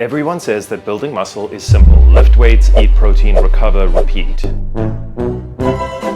Everyone says that building muscle is simple. Lift weights, eat protein, recover, repeat.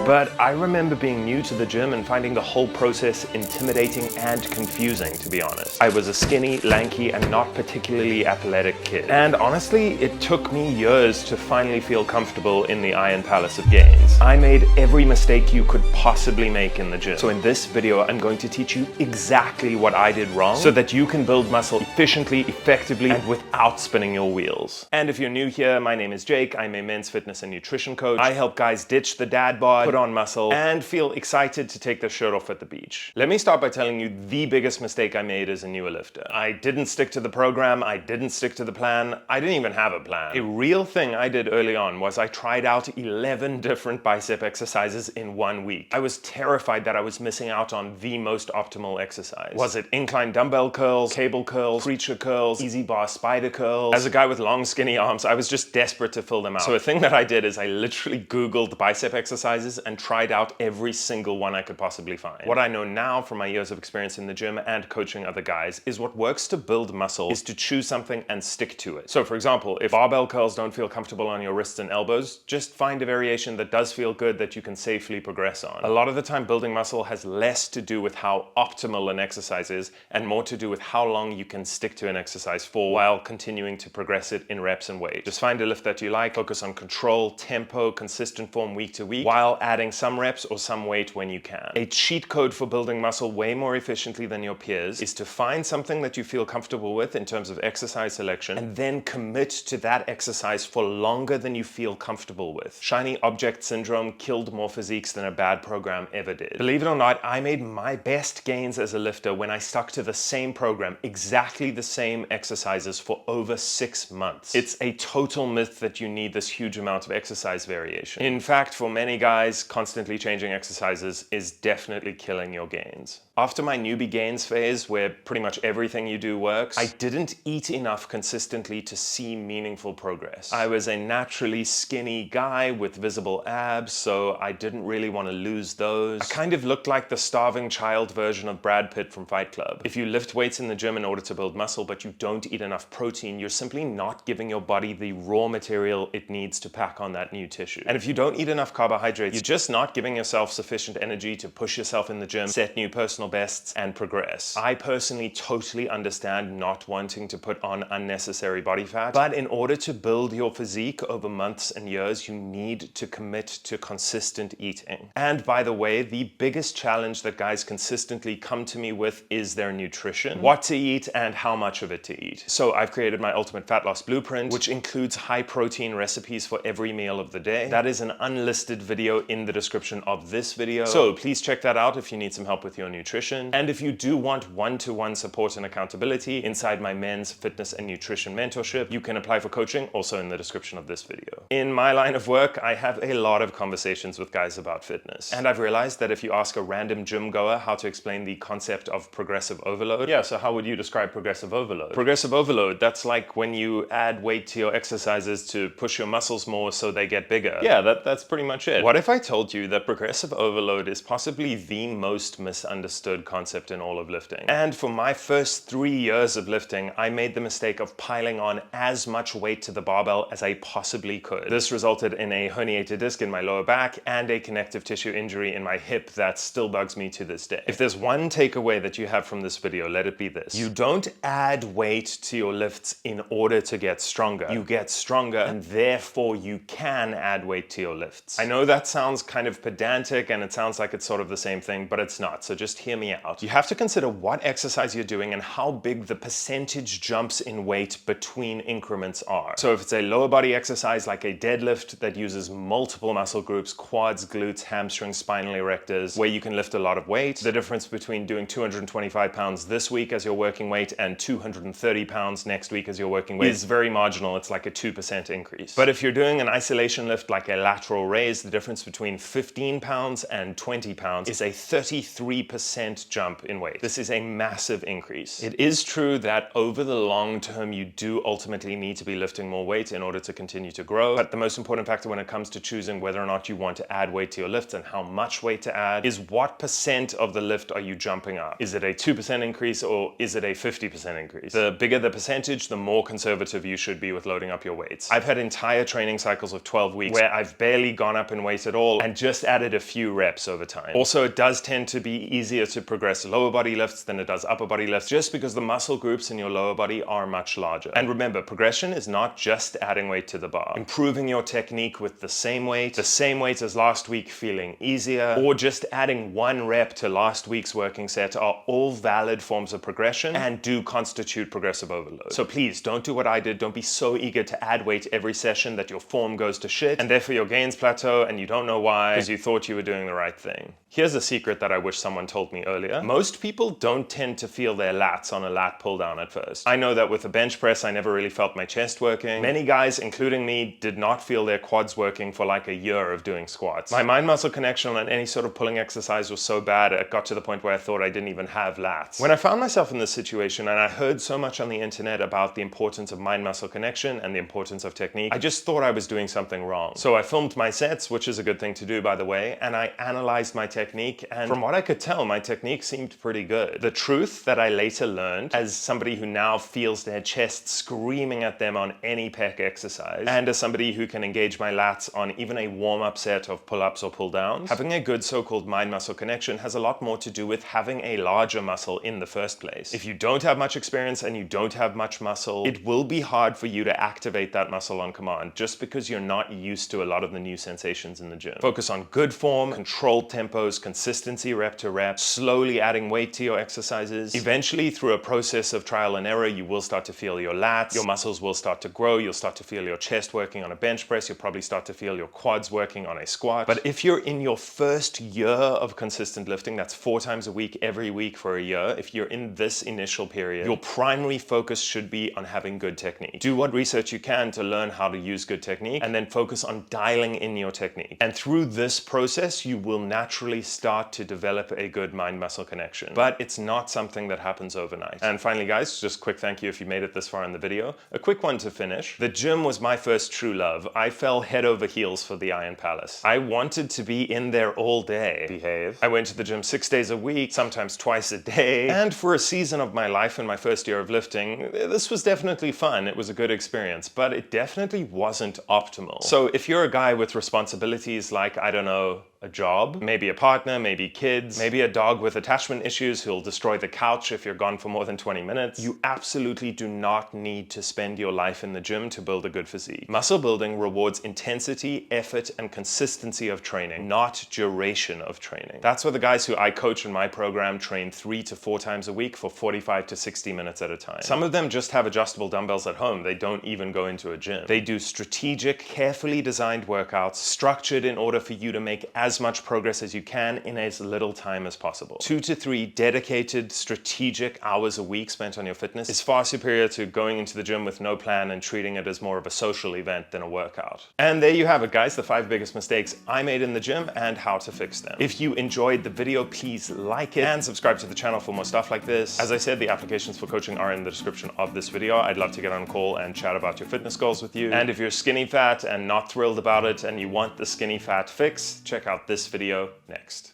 But I remember being new to the gym and finding the whole process intimidating and confusing, to be honest. I was a skinny, lanky, and not particularly athletic kid. And honestly, it took me years to finally feel comfortable in the Iron Palace of gains. I made every mistake you could possibly make in the gym. So in this video, I'm going to teach you exactly what I did wrong so that you can build muscle efficiently, effectively, and without spinning your wheels. And if you're new here, my name is Jake. I'm a men's fitness and nutrition coach. I help guys ditch the dad bod, put on muscle, and feel excited to take their shirt off at the beach. Let me start by telling you the biggest mistake I made as a newer lifter. I didn't stick to the program, I didn't stick to the plan, I didn't even have a plan. A real thing I did early on was I tried out 11 different bicep exercises in 1 week. I was terrified that I was missing out on the most optimal exercise. Was it incline dumbbell curls, cable curls, preacher curls, easy bar spider curls? As a guy with long skinny arms, I was just desperate to fill them out. So a thing that I did is I literally Googled bicep exercises and tried out every single one I could possibly find. What I know now from my years of experience in the gym and coaching other guys is what works to build muscle is to choose something and stick to it. So for example, if barbell curls don't feel comfortable on your wrists and elbows, just find a variation that does feel good that you can safely progress on. A lot of the time, building muscle has less to do with how optimal an exercise is and more to do with how long you can stick to an exercise for while continuing to progress it in reps and weight. Just find a lift that you like, focus on control, tempo, consistent form week to week, while adding some reps or some weight when you can. A cheat code for building muscle way more efficiently than your peers is to find something that you feel comfortable with in terms of exercise selection and then commit to that exercise for longer than you feel comfortable with. Shiny object syndrome killed more physiques than a bad program ever did. Believe it or not, I made my best gains as a lifter when I stuck to the same program, exactly the same exercises for over 6 months. It's a total myth that you need this huge amount of exercise variation. In fact, for many guys, constantly changing exercises is definitely killing your gains. After my newbie gains phase, where pretty much everything you do works, I didn't eat enough consistently to see meaningful progress. I was a naturally skinny guy with visible abs, so I didn't really want to lose those. I kind of looked like the starving child version of Brad Pitt from Fight Club. If you lift weights in the gym in order to build muscle, but you don't eat enough protein, you're simply not giving your body the raw material it needs to pack on that new tissue. And if you don't eat enough carbohydrates, you're just not giving yourself sufficient energy to push yourself in the gym, set new personal bests, and progress. I personally totally understand not wanting to put on unnecessary body fat, but in order to build your physique over months and years, you need to commit to consistent eating. And by the way, the biggest challenge that guys consistently come to me with is their nutrition, what to eat and how much of it to eat. So I've created my ultimate fat loss blueprint, which includes high protein recipes for every meal of the day. That is an unlisted video in the description of this video. So please check that out if you need some help with your nutrition. And if you do want one-to-one support and accountability inside my men's fitness and nutrition mentorship, you can apply for coaching, also in the description of this video. In my line of work, I have a lot of conversations with guys about fitness. And I've realized that if you ask a random gym goer how to explain the concept of progressive overload, yeah, so how would you describe progressive overload? Progressive overload, that's like when you add weight to your exercises to push your muscles more so they get bigger. Yeah, that's pretty much it. What if I told you that progressive overload is possibly the most misunderstood concept in all of lifting? And for my first 3 years of lifting, I made the mistake of piling on as much weight to the barbell as I possibly could. This resulted in a herniated disc in my lower back and a connective tissue injury in my hip that still bugs me to this day. If there's one takeaway that you have from this video, let it be this. You don't add weight to your lifts in order to get stronger. You get stronger and therefore you can add weight to your lifts. I know that sounds kind of pedantic and it sounds like it's sort of the same thing, but it's not. So just hear me out. You have to consider what exercise you're doing and how big the percentage jumps in weight between increments are. So if it's a lower body exercise like a deadlift that uses multiple muscle groups, quads, glutes, hamstrings, spinal erectors, where you can lift a lot of weight, the difference between doing 225 pounds this week as your working weight and 230 pounds next week as your working weight is very marginal. It's like a 2% increase. But if you're doing an isolation lift like a lateral raise, the difference between 15 pounds and 20 pounds is a 33% 10% jump in weight. This is a massive increase. It is true that over the long term, you do ultimately need to be lifting more weight in order to continue to grow. But the most important factor when it comes to choosing whether or not you want to add weight to your lifts and how much weight to add is what percent of the lift are you jumping up? Is it a 2% increase or is it a 50% increase? The bigger the percentage, the more conservative you should be with loading up your weights. I've had entire training cycles of 12 weeks where I've barely gone up in weight at all and just added a few reps over time. Also, it does tend to be easier to progress lower body lifts than it does upper body lifts just because the muscle groups in your lower body are much larger. And remember, progression is not just adding weight to the bar. Improving your technique with the same weight as last week feeling easier, or just adding 1 rep to last week's working set are all valid forms of progression and do constitute progressive overload. So please don't do what I did. Don't be so eager to add weight every session that your form goes to shit and therefore your gains plateau and you don't know why because you thought you were doing the right thing. Here's a secret that I wish someone told me earlier. Most people don't tend to feel their lats on a lat pull down at first. I know that with a bench press, I never really felt my chest working. Many guys, including me, did not feel their quads working for like a year of doing squats. My mind-muscle connection on any sort of pulling exercise was so bad, it got to the point where I thought I didn't even have lats. When I found myself in this situation and I heard so much on the internet about the importance of mind-muscle connection and the importance of technique, I just thought I was doing something wrong. So I filmed my sets, which is a good thing to do, by the way, and I analyzed my technique, and from what I could tell, my technique seemed pretty good. The truth that I later learned, as somebody who now feels their chest screaming at them on any pec exercise, and as somebody who can engage my lats on even a warm-up set of pull-ups or pull-downs, having a good so-called mind-muscle connection has a lot more to do with having a larger muscle in the first place. If you don't have much experience and you don't have much muscle, it will be hard for you to activate that muscle on command just because you're not used to a lot of the new sensations in the gym. Focus on good form, controlled tempos, consistency rep to rep, slowly adding weight to your exercises. Eventually, through a process of trial and error, you will start to feel your lats, your muscles will start to grow, you'll start to feel your chest working on a bench press, you'll probably start to feel your quads working on a squat. But if you're in your first year of consistent lifting, that's 4 times a week, every week for a year, if you're in this initial period, your primary focus should be on having good technique. Do what research you can to learn how to use good technique, and then focus on dialing in your technique. And through this process, you will naturally start to develop a good mind-muscle connection. But it's not something that happens overnight. And finally, guys, just quick thank you if you made it this far in the video. A quick one to finish. The gym was my first true love. I fell head over heels for the Iron Palace. I wanted to be in there all day. Behave. I went to the gym 6 days a week, sometimes twice a day. And for a season of my life in my first year of lifting, this was definitely fun. It was a good experience, but it definitely wasn't optimal. So if you're a guy with responsibilities like, I don't know, a job, maybe a partner, maybe kids, maybe a dog with attachment issues who'll destroy the couch if you're gone for more than 20 minutes, you absolutely do not need to spend your life in the gym to build a good physique. Muscle building rewards intensity, effort, and consistency of training, not duration of training. That's why the guys who I coach in my program train 3 to 4 times a week for 45 to 60 minutes at a time. Some of them just have adjustable dumbbells at home. They don't even go into a gym. They do strategic, carefully designed workouts, structured in order for you to make as much progress as you can in as little time as possible. 2 to 3 dedicated, strategic hours a week spent on your fitness is far superior to going into the gym with no plan and treating it as more of a social event than a workout. And there you have it, guys, the 5 biggest mistakes I made in the gym and how to fix them. If you enjoyed the video, please like it and subscribe to the channel for more stuff like this. As I said, the applications for coaching are in the description of this video. I'd love to get on a call and chat about your fitness goals with you. And if you're skinny fat and not thrilled about it and you want the skinny fat fix, check out this video next.